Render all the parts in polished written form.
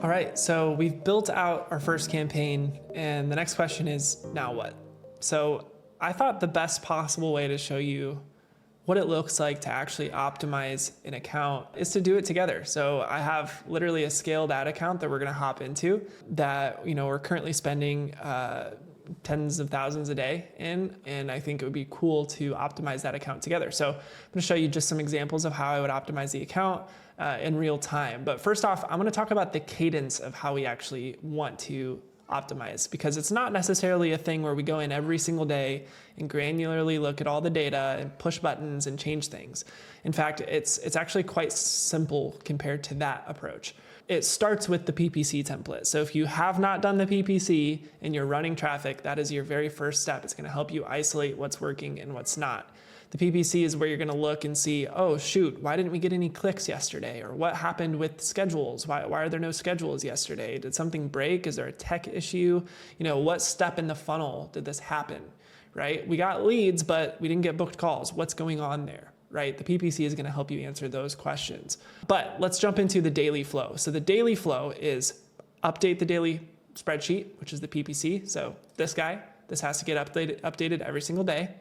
All right, so we've built out our first campaign, and the next question is, now what? So I thought the best possible way to show you what it looks like to actually optimize an account is to do it together. So I have literally a scaled ad account that we're gonna hop into that we're currently spending tens of thousands a day in, and I think it would be cool to optimize that account together. So I'm gonna show you just some examples of how I would optimize the account in real time. But first off, I'm gonna talk about the cadence of how we actually want to optimize, because it's not necessarily a thing where we go in every single day and granularly look at all the data and push buttons and change things. In fact, it's actually quite simple compared to that approach. It starts with the PPC template. So if you have not done the PPC and you're running traffic, that is your very first step. It's gonna help you isolate what's working and what's not. The PPC is where you're gonna look and see, oh shoot, why didn't we get any clicks yesterday? Or what happened with schedules? Why are there no schedules yesterday? Did something break? Is there a tech issue? What step in the funnel did this happen, right? We got leads, but we didn't get booked calls. What's going on there, right? The PPC is gonna help you answer those questions. But let's jump into the daily flow. So the daily flow is update the daily spreadsheet, which is the PPC. So this has to get updated every single day.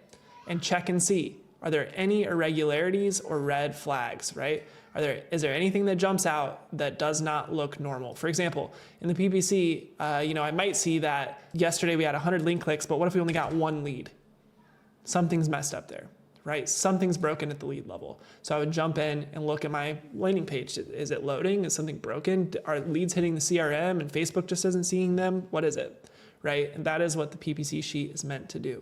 And check and see, are there any irregularities or red flags, right? Is there anything that jumps out that does not look normal? For example, in the PPC, I might see that yesterday we had 100 link clicks, but what if we only got one lead? Something's messed up there, right? Something's broken at the lead level. So I would jump in and look at my landing page. Is it loading? Is something broken? Are leads hitting the CRM and Facebook just isn't seeing them? What is it, right? And that is what the PPC sheet is meant to do.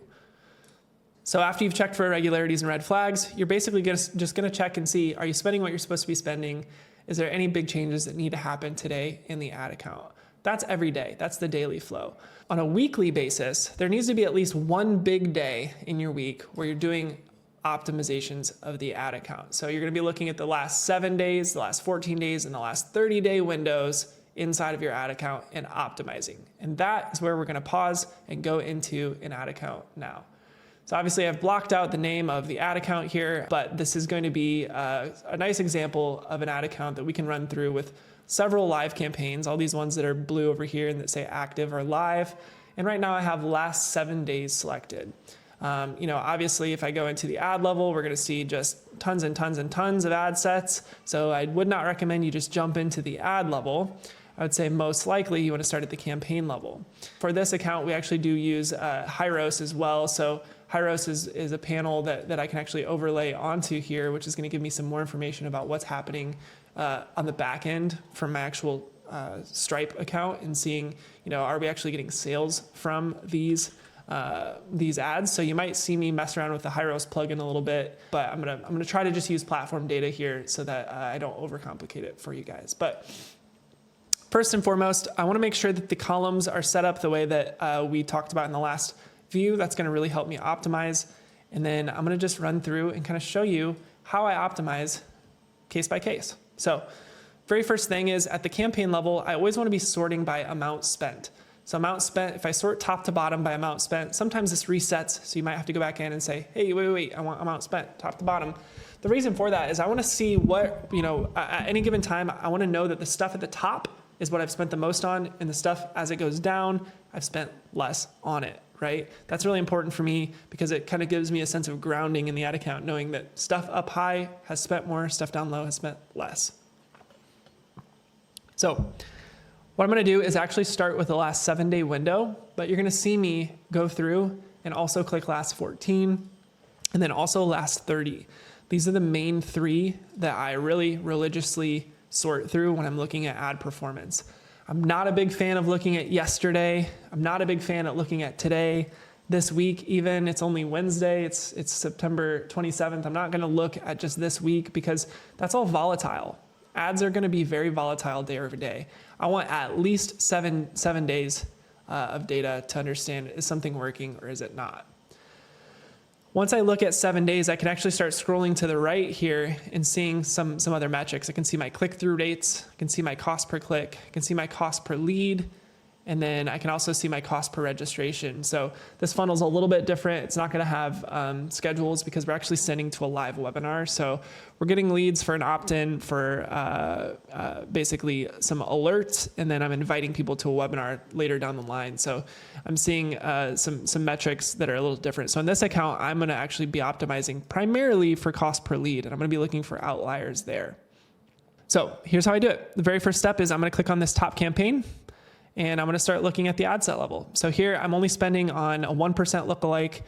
So after you've checked for irregularities and red flags, you're basically just gonna check and see, are you spending what you're supposed to be spending? Is there any big changes that need to happen today in the ad account? That's every day, that's the daily flow. On a weekly basis, there needs to be at least one big day in your week where you're doing optimizations of the ad account. So you're gonna be looking at the last 7 days, the last 14 days, and the last 30-day windows inside of your ad account and optimizing. And that is where we're gonna pause and go into an ad account now. So obviously I've blocked out the name of the ad account here, but this is going to be a nice example of an ad account that we can run through with several live campaigns. All these ones that are blue over here and that say active are live. And right now I have last 7 days selected. Obviously if I go into the ad level, we're gonna see just tons and tons and tons of ad sets. So I would not recommend you just jump into the ad level. I would say most likely you wanna start at the campaign level. For this account, we actually do use Hyros as well. So Hyros is a panel that I can actually overlay onto here, which is gonna give me some more information about what's happening on the back end from my actual Stripe account and seeing, are we actually getting sales from these ads? So you might see me mess around with the Hyros plugin a little bit, but I'm gonna try to just use platform data here so that I don't overcomplicate it for you guys. But first and foremost, I wanna make sure that the columns are set up the way that we talked about in the last view. That's gonna really help me optimize. And then I'm gonna just run through and kind of show you how I optimize case by case. So very first thing is at the campaign level, I always wanna be sorting by amount spent. So amount spent, if I sort top to bottom by amount spent, sometimes this resets. So you might have to go back in and say, hey, wait, I want amount spent, top to bottom. The reason for that is I wanna see what, at any given time, I wanna know that the stuff at the top is what I've spent the most on, and the stuff as it goes down, I've spent less on it, right? That's really important for me because it kind of gives me a sense of grounding in the ad account, knowing that stuff up high has spent more, stuff down low has spent less. So what I'm gonna do is actually start with the last 7-day window, but you're gonna see me go through and also click last 14, and then also last 30. These are the main 3 that I really religiously sort through when I'm looking at ad performance. I'm not a big fan of looking at yesterday. I'm not a big fan of looking at today, this week even. It's only Wednesday, it's September 27th. I'm not gonna look at just this week because that's all volatile. Ads are gonna be very volatile day over day. I want at least seven days of data to understand, is something working or is it not? Once I look at 7 days, I can actually start scrolling to the right here and seeing some other metrics. I can see my click-through rates, I can see my cost per click, I can see my cost per lead, And then I can also see my cost per registration. So this funnel is a little bit different. It's not going to have schedules because we're actually sending to a live webinar. So we're getting leads for an opt-in for basically some alerts, and then I'm inviting people to a webinar later down the line. So I'm seeing some metrics that are a little different. So in this account, I'm going to actually be optimizing primarily for cost per lead, and I'm going to be looking for outliers there. So here's how I do it. The very first step is I'm going to click on this top campaign, and I'm going to start looking at the ad set level. So here I'm only spending on a 1% lookalike.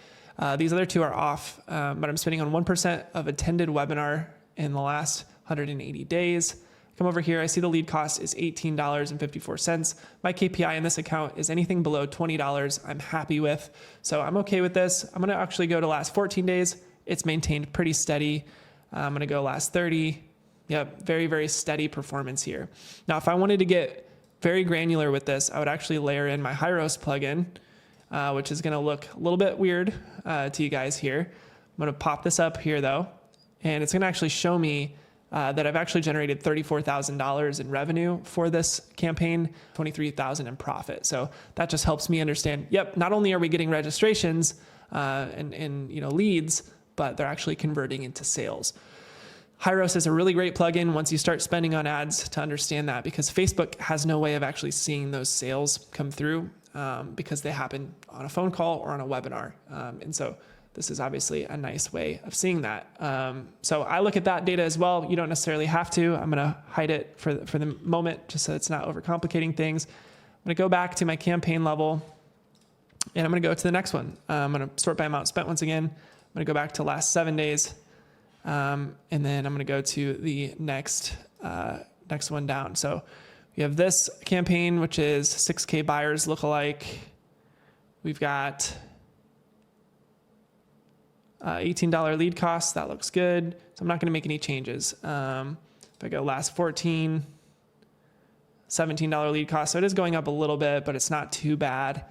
These other two are off, but I'm spending on 1% of attended webinar in the last 180 days. Come over here, I see the lead cost is $18.54. My KPI in this account is anything below $20 I'm happy with. So I'm okay with this. I'm going to actually go to last 14 days. It's maintained pretty steady. I'm going to go last 30. Yep, very, very steady performance here. Now, if I wanted to get very granular with this, I would actually layer in my Hyros plugin, which is going to look a little bit weird to you guys here. I'm going to pop this up here though, and it's going to actually show me that I've actually generated $34,000 in revenue for this campaign, $23,000 in profit. So that just helps me understand, yep, not only are we getting registrations and leads, but they're actually converting into sales. Hyros is a really great plugin once you start spending on ads to understand that, because Facebook has no way of actually seeing those sales come through because they happen on a phone call or on a webinar. And so this is obviously a nice way of seeing that. So I look at that data as well. You don't necessarily have to. I'm going to hide it for the moment just so it's not overcomplicating things. I'm going to go back to my campaign level, and I'm going to go to the next one. I'm going to sort by amount spent once again. I'm going to go back to last 7 days. And then I'm going to go to the next one down. So we have this campaign, which is 6K buyers lookalike. We've got $18 lead cost. That looks good. So I'm not going to make any changes. If I go last 14, $17 lead cost. So it is going up a little bit, but it's not too bad.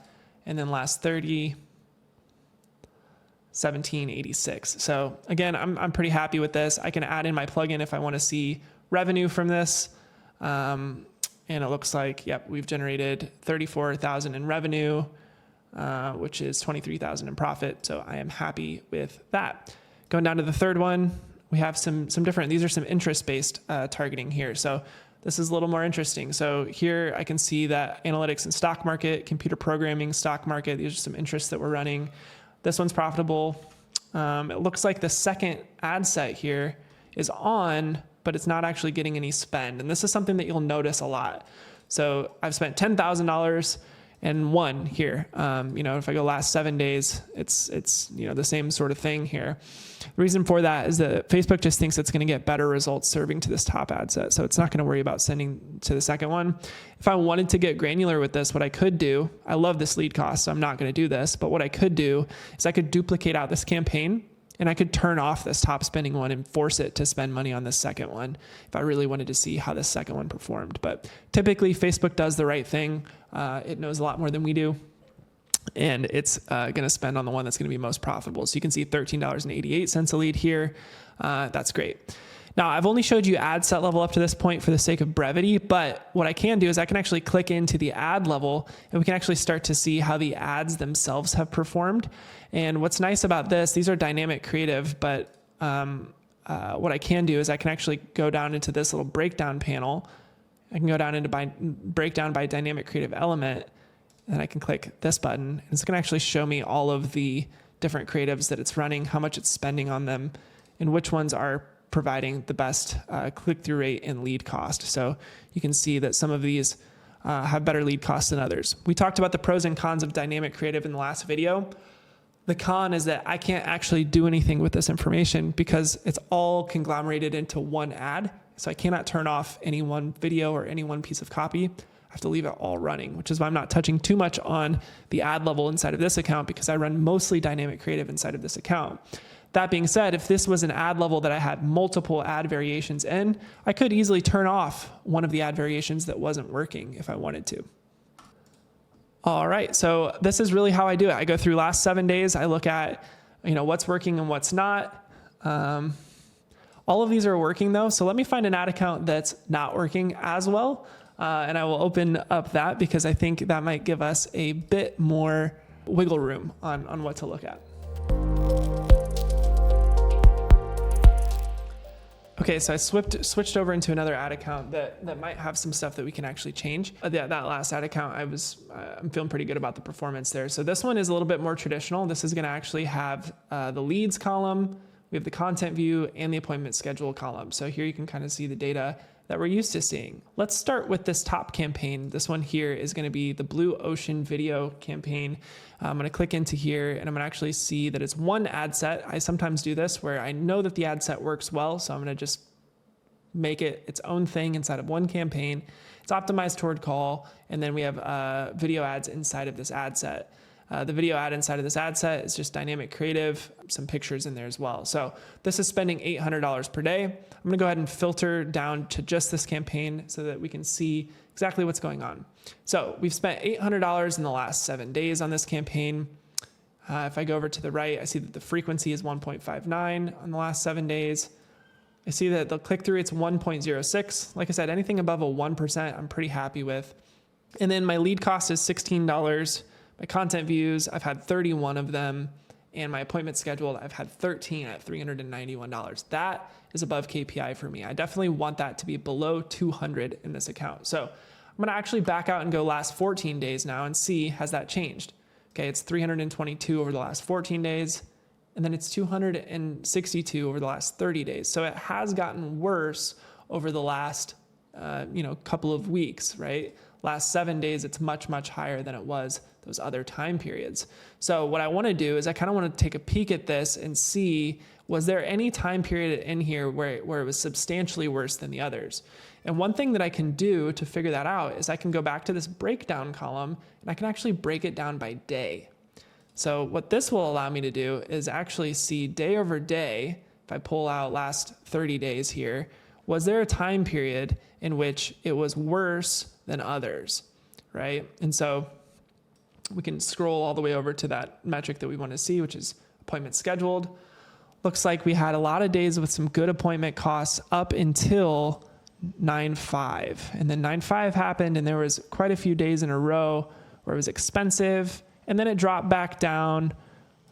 And then last 30, $17.86. So again, I'm pretty happy with this. I can add in my plugin if I want to see revenue from this. And it looks like, yep, we've generated $34,000 in revenue, which is $23,000 in profit. So I am happy with that. Going down to the third one, we have some different, these are some interest-based targeting here. So this is a little more interesting. So here I can see that analytics and stock market, computer programming, stock market, these are some interests that we're running. This one's profitable. It looks like the second ad set here is on, but it's not actually getting any spend. And this is something that you'll notice a lot. So I've spent $10,000 and one here. If I go last 7 days, it's the same sort of thing here. The reason for that is that Facebook just thinks it's going to get better results serving to this top ad set. So it's not going to worry about sending to the second one. If I wanted to get granular with this, what I could do, I love this lead cost, so I'm not going to do this, but what I could do is I could duplicate out this campaign, and I could turn off this top spending one and force it to spend money on this second one if I really wanted to see how this second one performed. But typically Facebook does the right thing. It knows a lot more than we do. And it's going to spend on the one that's going to be most profitable. So you can see $13.88 a lead here. That's great. Now, I've only showed you ad set level up to this point for the sake of brevity, but what I can do is I can actually click into the ad level, and we can actually start to see how the ads themselves have performed. And what's nice about this, these are dynamic creative, but what I can do is I can actually go down into this little breakdown panel. I can go down into breakdown by dynamic creative element, and I can click this button, and it's going to actually show me all of the different creatives that it's running, how much it's spending on them, and which ones are providing the best click-through rate and lead cost. So you can see that some of these have better lead costs than others. We talked about the pros and cons of dynamic creative in the last video. The con is that I can't actually do anything with this information because it's all conglomerated into one ad. So I cannot turn off any one video or any one piece of copy. I have to leave it all running, which is why I'm not touching too much on the ad level inside of this account, because I run mostly dynamic creative inside of this account. That being said, if this was an ad level that I had multiple ad variations in, I could easily turn off one of the ad variations that wasn't working if I wanted to. All right, so this is really how I do it. I go through last 7 days. I look at what's working and what's not. All of these are working though, so let me find an ad account that's not working as well. And I will open up that because I think that might give us a bit more wiggle room on what to look at. Okay, so I switched over into another ad account that might have some stuff that we can actually change. That last ad account, I'm feeling pretty good about the performance there. So this one is a little bit more traditional. This is gonna actually have the leads column, we have the content view, and the appointment schedule column. So here you can kind of see the data that we're used to seeing. Let's start with this top campaign. This one here is gonna be the Blue Ocean video campaign. I'm gonna click into here and I'm gonna actually see that it's one ad set. I sometimes do this where I know that the ad set works well, so I'm gonna just make it its own thing inside of one campaign. It's optimized toward call, and then we have video ads inside of this ad set. The video ad inside of this ad set is just dynamic creative, some pictures in there as well. So this is spending $800 per day. I'm gonna go ahead and filter down to just this campaign so that we can see exactly what's going on. So we've spent $800 in the last 7 days on this campaign. If I go over to the right, I see that the frequency is 1.59 on the last 7 days. I see that the click-through rate's 1.06. Like I said, anything above a 1%, I'm pretty happy with. And then my lead cost is $16. My content views, I've had 31 of them, and my appointment scheduled, I've had 13 at $391. That is above KPI for me. I definitely want that to be below 200 in this account. So I'm gonna actually back out and go last 14 days now and see, has that changed? Okay, it's 322 over the last 14 days, and then it's 262 over the last 30 days. So it has gotten worse over the last couple of weeks, right? Last 7 days, it's much, much higher than it was those other time periods. So what I wanna do is I kinda wanna take a peek at this and see, was there any time period in here where it was substantially worse than the others? And one thing that I can do to figure that out is I can go back to this breakdown column and I can actually break it down by day. So what this will allow me to do is actually see day over day, if I pull out last 30 days here, was there a time period in which it was worse than others, right? And so we can scroll all the way over to that metric that we want to see, which is appointment scheduled. Looks like we had a lot of days with some good appointment costs up until 9/5. And then 9/5 happened and there was quite a few days in a row where it was expensive. And then it dropped back down.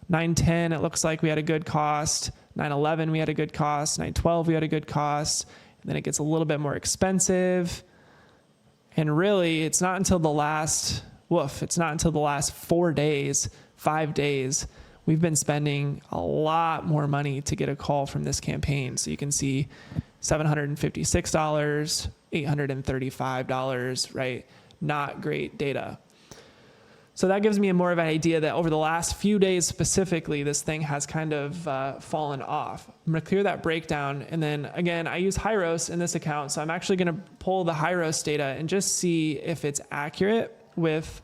9/10, it looks like we had a good cost. 9/11, we had a good cost. 9/12, we had a good cost. And then it gets a little bit more expensive. And really, it's not until the last 4 days, 5 days, we've been spending a lot more money to get a call from this campaign. So you can see $756, $835, right? Not great data. So that gives me more of an idea that over the last few days specifically, this thing has kind of fallen off. I'm gonna clear that breakdown. And then again, I use Hyros in this account. So I'm actually gonna pull the Hyros data and just see if it's accurate with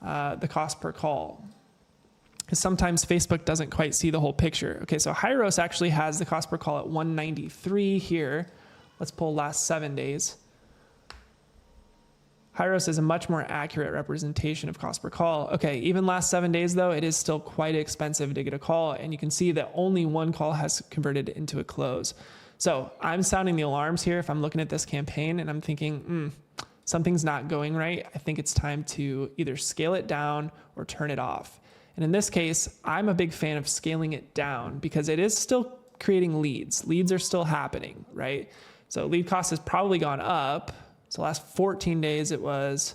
the cost per call. Because sometimes Facebook doesn't quite see the whole picture. Okay, so Hyros actually has the cost per call at 193 here. Let's pull last 7 days. Hyros is a much more accurate representation of cost per call. Okay, even last 7 days though, it is still quite expensive to get a call, and you can see that only one call has converted into a close. So I'm sounding the alarms here if I'm looking at this campaign and I'm thinking, something's not going right. I think it's time to either scale it down or turn it off. And in this case, I'm a big fan of scaling it down because it is still creating leads. Leads are still happening, right? So lead cost has probably gone up. So last 14 days, it was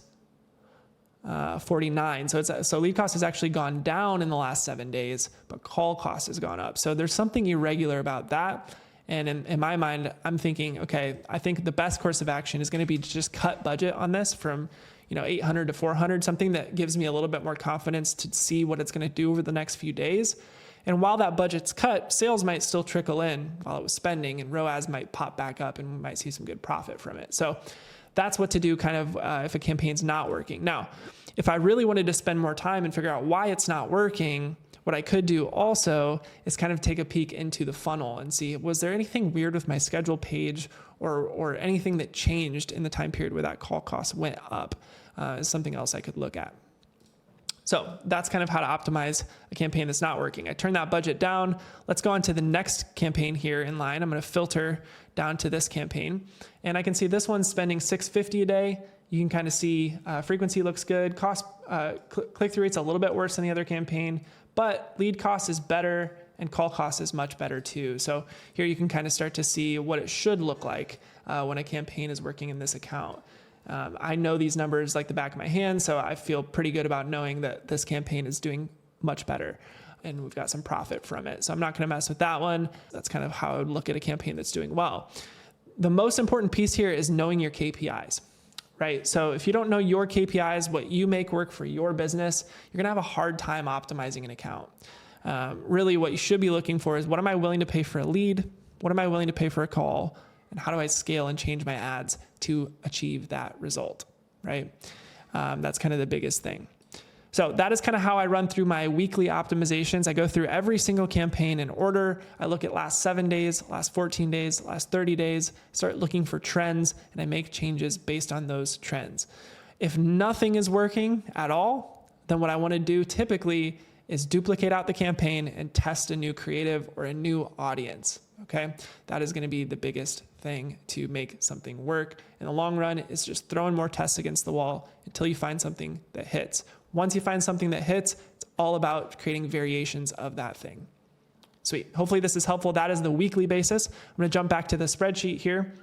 49. So lead cost has actually gone down in the last 7 days, but call cost has gone up. So there's something irregular about that. And in my mind, I'm thinking, okay, I think the best course of action is going to be to just cut budget on this from 800 to 400, something that gives me a little bit more confidence to see what it's going to do over the next few days. And while that budget's cut, sales might still trickle in while it was spending, and ROAS might pop back up and we might see some good profit from it. So that's what to do kind of if a campaign's not working. Now, if I really wanted to spend more time and figure out why it's not working, what I could do also is kind of take a peek into the funnel and see, was there anything weird with my schedule page or anything that changed in the time period where that call cost went up? Is something else I could look at. So that's kind of how to optimize a campaign that's not working. I turn that budget down. Let's go on to the next campaign here in line. I'm going to filter down to this campaign. And I can see this one's spending $650 a day, you can kind of see frequency looks good. Click-through rate's a little bit worse than the other campaign, but lead cost is better and call cost is much better too. So here you can kind of start to see what it should look like when a campaign is working in this account. I know these numbers like the back of my hand, so I feel pretty good about knowing that this campaign is doing much better and we've got some profit from it. So I'm not going to mess with that one. That's kind of how I would look at a campaign that's doing well. The most important piece here is knowing your KPIs, right? So if you don't know your KPIs, what you make work for your business, you're going to have a hard time optimizing an account. Really what you should be looking for is, what am I willing to pay for a lead? What am I willing to pay for a call? And how do I scale and change my ads to achieve that result, right? That's kind of the biggest thing. So that is kind of how I run through my weekly optimizations. I go through every single campaign in order. I look at last 7 days, last 14 days, last 30 days, start looking for trends, and I make changes based on those trends. If nothing is working at all, then what I want to do typically is duplicate out the campaign and test a new creative or a new audience. Okay, that is going to be the biggest thing to make something work. In the long run, it's just throwing more tests against the wall until you find something that hits. Once you find something that hits, it's all about creating variations of that thing. Sweet. Hopefully this is helpful. That is the weekly basis. I'm going to jump back to the spreadsheet here.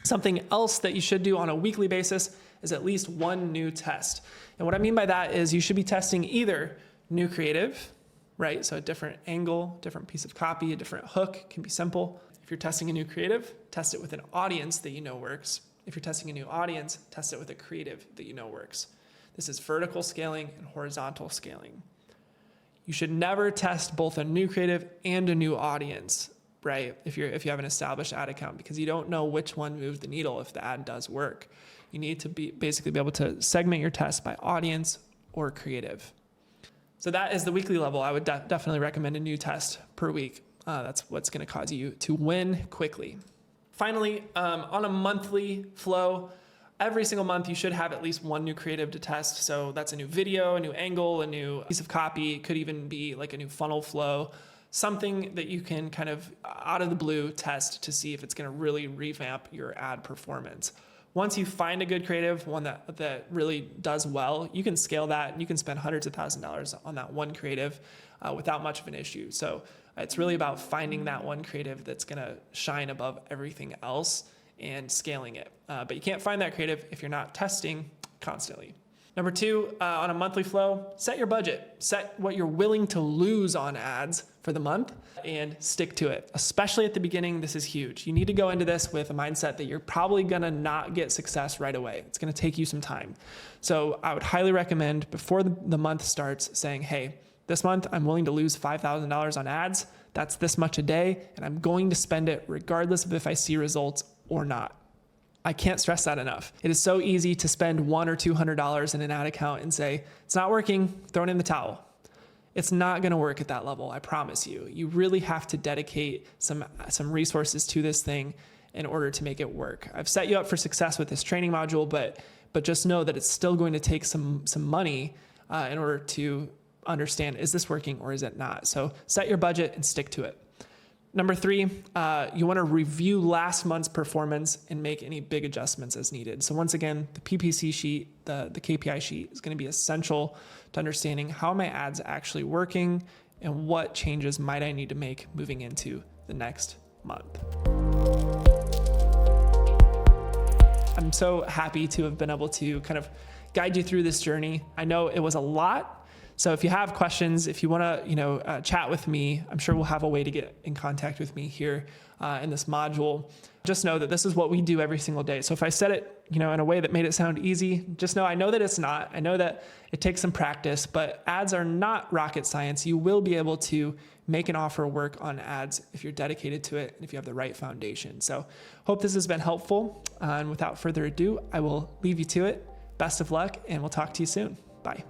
Something else that you should do on a weekly basis is at least one new test. And what I mean by that is you should be testing either new creative, right? So a different angle, different piece of copy, a different hook can be simple. If you're testing a new creative, test it with an audience that you know works. If you're testing a new audience, test it with a creative that you know works. This is vertical scaling and horizontal scaling. You should never test both a new creative and a new audience, right? If you have an established ad account, because you don't know which one moves the needle if the ad does work. You need to basically be able to segment your test by audience or creative. So that is the weekly level. I would definitely recommend a new test per week. That's what's going to cause you to win quickly. Finally, on a monthly flow, every single month you should have at least one new creative to test. So that's a new video, a new angle, a new piece of copy. It could even be like a new funnel flow, something that you can kind of out of the blue test to see if it's going to really revamp your ad performance. Once you find a good creative, one that really does well, you can scale that and you can spend hundreds of thousands of dollars on that one creative without much of an issue. So it's really about finding that one creative that's going to shine above everything else and scaling it. But you can't find that creative if you're not testing constantly. Number two, on a monthly flow, set your budget. Set what you're willing to lose on ads for the month and stick to it. Especially at the beginning, this is huge. You need to go into this with a mindset that you're probably gonna not get success right away. It's gonna take you some time. So I would highly recommend before the month starts saying, hey, this month I'm willing to lose $5,000 on ads. That's this much a day, and I'm going to spend it regardless of if I see results or not. I can't stress that enough. It is so easy to spend $100 or $200 in an ad account and say, it's not working, throw it in the towel. It's not gonna work at that level, I promise you. You really have to dedicate some resources to this thing in order to make it work. I've set you up for success with this training module, but just know that it's still going to take some money in order to understand, is this working or is it not? So set your budget and stick to it. Number three, you want to review last month's performance and make any big adjustments as needed. So once again, the PPC sheet, the KPI sheet is going to be essential to understanding how my ads actually working and what changes might I need to make moving into the next month. I'm so happy to have been able to kind of guide you through this journey. I know it was a lot. So if you have questions, if you want to, chat with me, I'm sure we'll have a way to get in contact with me here in this module. Just know that this is what we do every single day. So if I said it, in a way that made it sound easy, just know I know that it's not. I know that it takes some practice, but ads are not rocket science. You will be able to make an offer work on ads if you're dedicated to it and if you have the right foundation. So hope this has been helpful. And without further ado, I will leave you to it. Best of luck, and we'll talk to you soon. Bye.